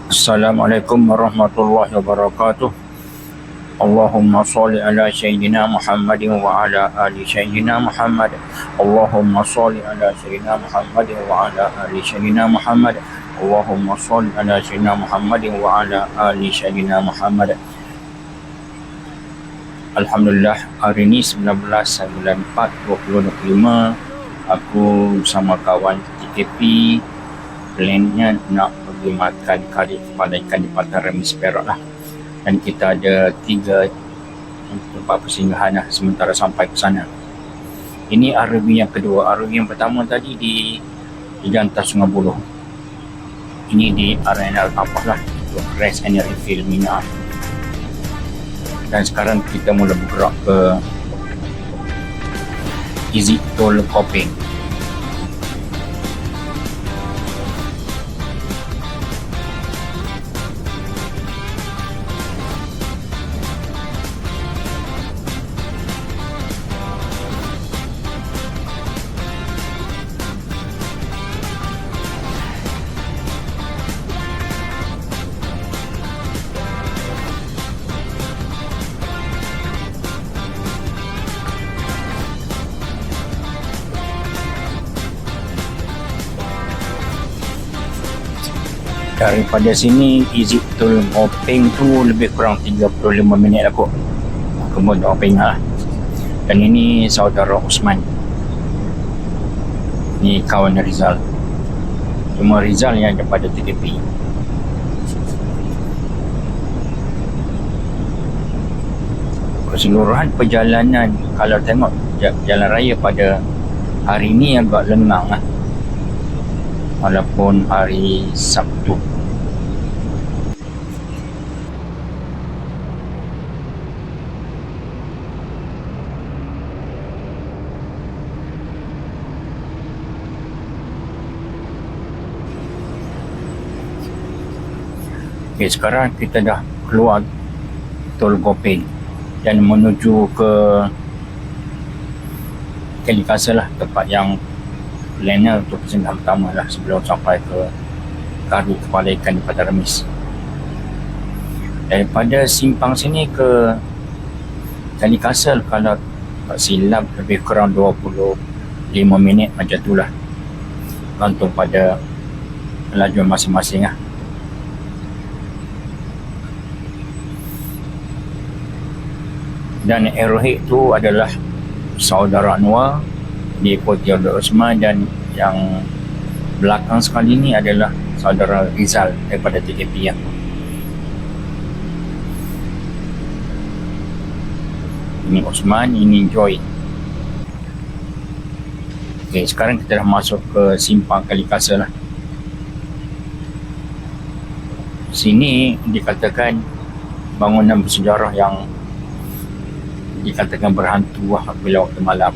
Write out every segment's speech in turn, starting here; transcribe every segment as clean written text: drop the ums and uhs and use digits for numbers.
Assalamualaikum warahmatullahi wabarakatuh. Allahumma salli ala Sayyidina Muhammadin wa ala ali Sayyidina Muhammad. Allahumma salli ala Sayyidina Muhammadin wa ala ali Sayyidina Muhammad. Allahumma salli ala Sayyidina Muhammadin wa ala ali Sayyidina Muhammad. Alhamdulillah, hari ini 19/4/2025, aku bersama kawan TKP plannya nak pergi makan kari kepala ikan di Pantai Remis Perak lah. Dan kita ada 3 tempat persinggahan lah sementara sampai ke sana. Ini RV yang kedua. RV yang pertama tadi di Jantan Sungai Buloh. Ini di RNL apa lah, Rest and Refill minyak. Dan sekarang kita mula bergerak ke Exit Tol Kopeng. Daripada sini Exit Tol Kopeng tu lebih kurang 35 minit lah kot. Kebun Kopeng lah. Dan ini saudara Osman. Ni kawan Rizal. Cuma Rizal yang daripada TKP. Keseluruhan perjalanan kalau tengok jalan raya pada hari ni agak lengang lah. Walaupun hari Sabtu. Okay, sekarang kita dah keluar Tol Kopeng dan menuju ke Kelikasa lah, tempat yang plannya untuk persinggahan pertama lah sebelum sampai ke kari kepala ikan di Pantai Remis. Daripada simpang sini ke Kelikasa kalau tak silap lebih kurang 25 minit macam tu lah, gantung pada laju masing-masing lah. Dan Arrowhead tu adalah saudara Anwar, diikuti oleh Osman, dan yang belakang sekali ni adalah saudara Rizal daripada TKP yang ini Osman, ini Joy. Okay, sekarang kita dah masuk ke simpang Kelikasa lah. Sini dikatakan bangunan bersejarah yang dikatakan berhantu lah bila waktu malam.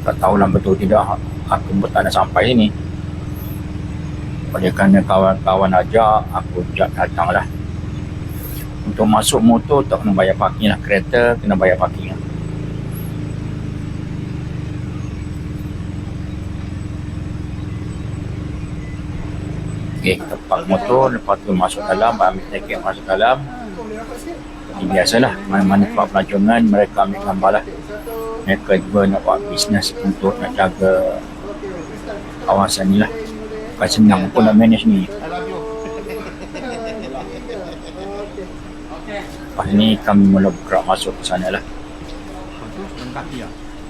Tak tahulah betul tidak, aku pun tak nak sampai sini. Oleh kerana kawan-kawan ajak, aku datang lah. Untuk masuk motor tak kena bayar parking lah, kereta kena bayar parking lah. Okay, kita park motor, lepas tu masuk dalam, ambil tiket masuk dalam. Ini biasalah, mana-mana tempat pelancongan mereka ambil gambar lah. Mereka juga nak buat bisnes untuk nak jaga kawasan ni lah. Bukan senang pun nak manage ni. Lepas ni kami mula bergerak masuk ke sana lah.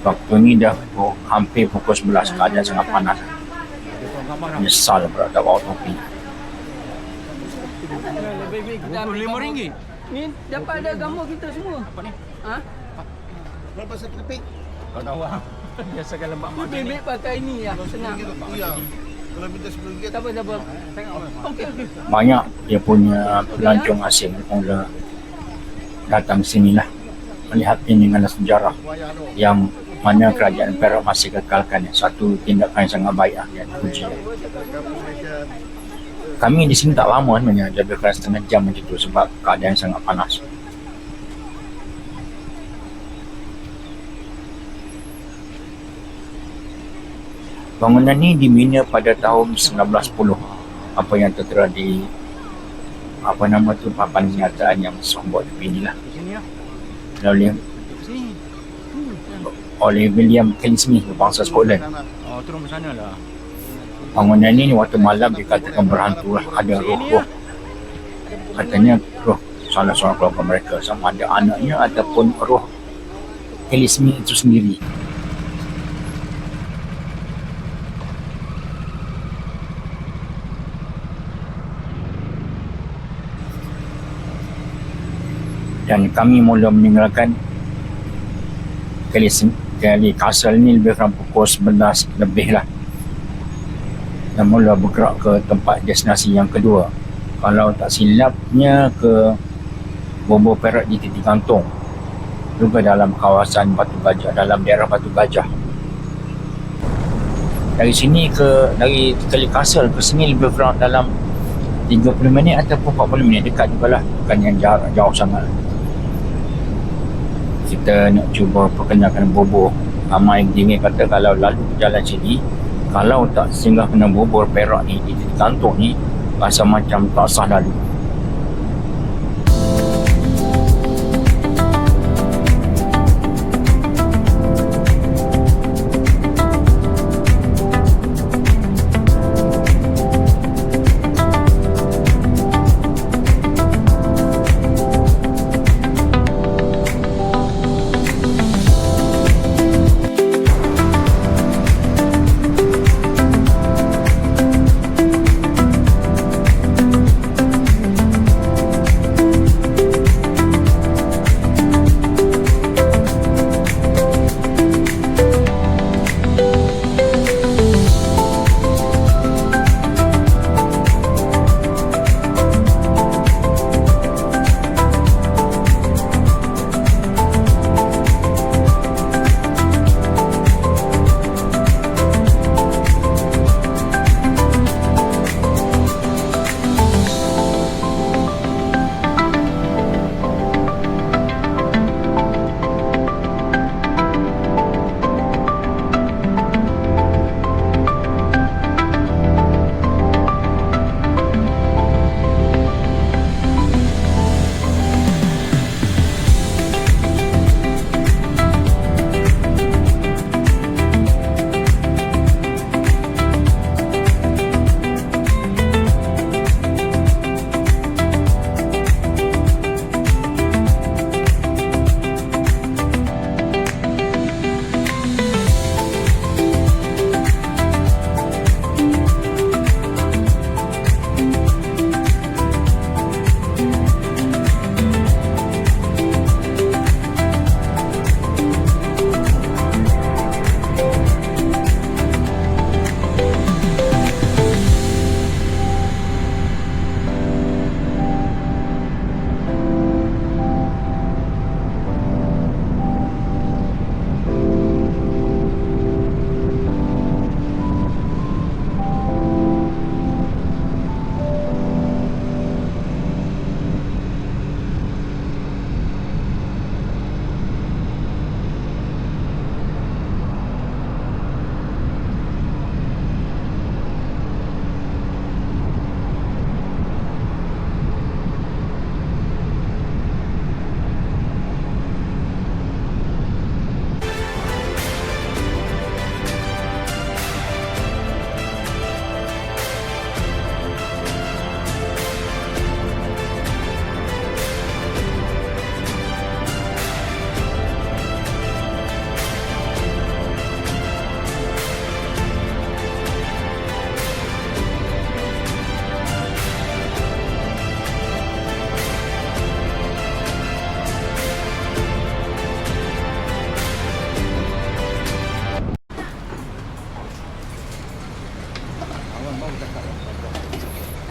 Waktu ni dah hampir pukul 11, keadaan sangat panas. Menyesal berat tak bawa topi. RM5. Ni dapat ada gambar kita semua. Apa ni? Ha? Berapa satu keping? Kau tahu lah. Biasakan lembak Ni bebek pakai ni ya. Senang. Ya. Kalau minta RM10. Tak apa, tak apa. Tengok. Okey, okey. Banyak dia punya pelancong asing mula datang sini lah, melihat ini dengan sejarah yang mana kerajaan Perak masih kekalkan. Satu tindakan yang sangat baik lah, yang puji. Kami di sini tak lama sebenarnya, lebih kurang setengah jam macam tu sebab keadaan sangat panas. Bangunan ni dibina pada tahun 1910. Apa yang tertera di apa nama tu, papan kenyataan yang sombong di lah. Di sini lah. Oleh Sini. William Kelly bangsa Scotland. Oh, turun ke sana lah. Bangunan ni waktu malam dikatakan berhantu lah, ada roh-roh. Katanya roh salah seorang keluarga mereka, sama ada anaknya ataupun roh Kelly itu sendiri. Dan kami mula meninggalkan Kelly Castle ni lebih kurang pukul 11 lebih lah, dan mula bergerak ke tempat destinasi yang kedua. Kalau tak silapnya ke Bobor Perak di titik gantung, juga dalam kawasan Batu Gajah, dalam daerah Batu Gajah. Dari Kelly Castle ke sini lebih kurang dalam 30 minit ataupun 40 minit, dekat jugalah, bukan yang jauh sangat. Kita nak cuba perkenalkan Bobor. Amai Dingin kata kalau lalu jalan sini, kalau tak singgah kena Bobor Perak ni di titik gantung ni, rasa macam tak sah lalu.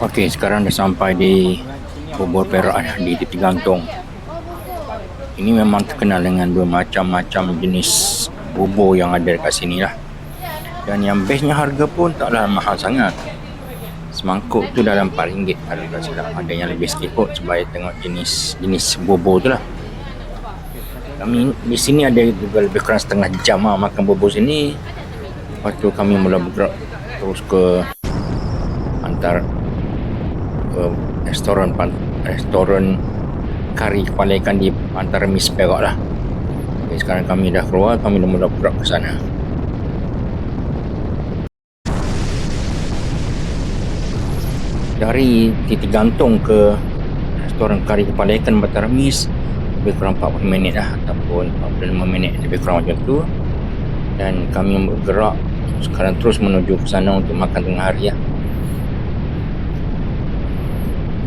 Okey, sekarang dah sampai di Bubur Perak di Tepi Gantung. Ini memang terkenal dengan bermacam-macam jenis bubur yang ada dekat sini lah. Dan yang bestnya harga pun taklah mahal sangat. Semangkuk tu dalam RM4 kalau tak silap. Ada yang lebih sikit kot supaya tengok jenis bubur tu lah. Kami di sini ada juga lebih kurang setengah jam makan bubur sini. Lepas tu kami mula bergerak terus ke restoran kari kepala ikan di Pantai Remis Perak lah. Okay, sekarang kami dah keluar, kami dah mula bergerak ke sana. Dari titik gantung ke restoran kari kepala ikan Pantai Remis lebih kurang 40 minit lah, ataupun 45 minit lebih kurang macam tu. Dan kami bergerak sekarang terus menuju ke sana untuk makan tengah hari lah.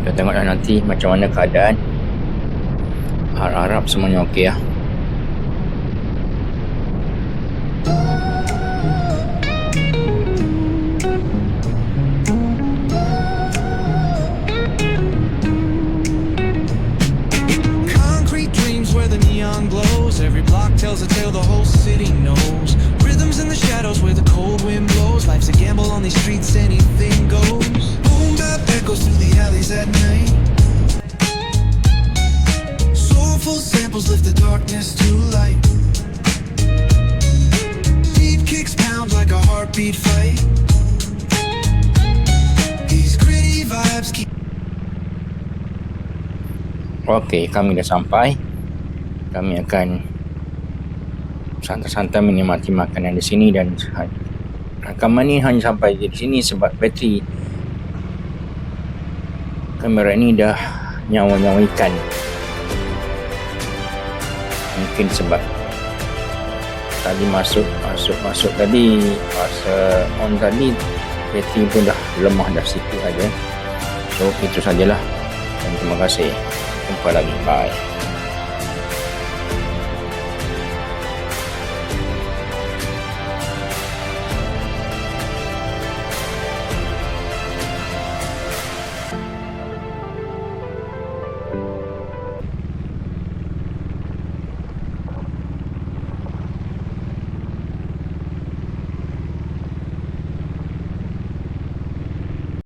Kita tengoklah nanti macam mana keadaan. Harap-harap semuanya okey lah. Concrete dreams where the neon glows. Every block tells a tale the whole city knows. Rhythms in the shadows where the cold wind blows. Life's a gamble on these streets, anything goes. Boom bap echoes through the alleys at night. Soulful samples lift the darkness to light. Beat kicks pound like a heartbeat fight. These gritty vibes keep. Okey, kami dah sampai. Kami akan santai-santai menikmati makanan di sini, dan rakaman ni hanya sampai di sini sebab bateri kamera ini dah nyawa-nyawa ikan. Mungkin sebab tadi masuk tadi masa on tadi bateri pun dah lemah dah sikit aja. So itu sajalah, dan terima kasih. Jumpa lagi, bye.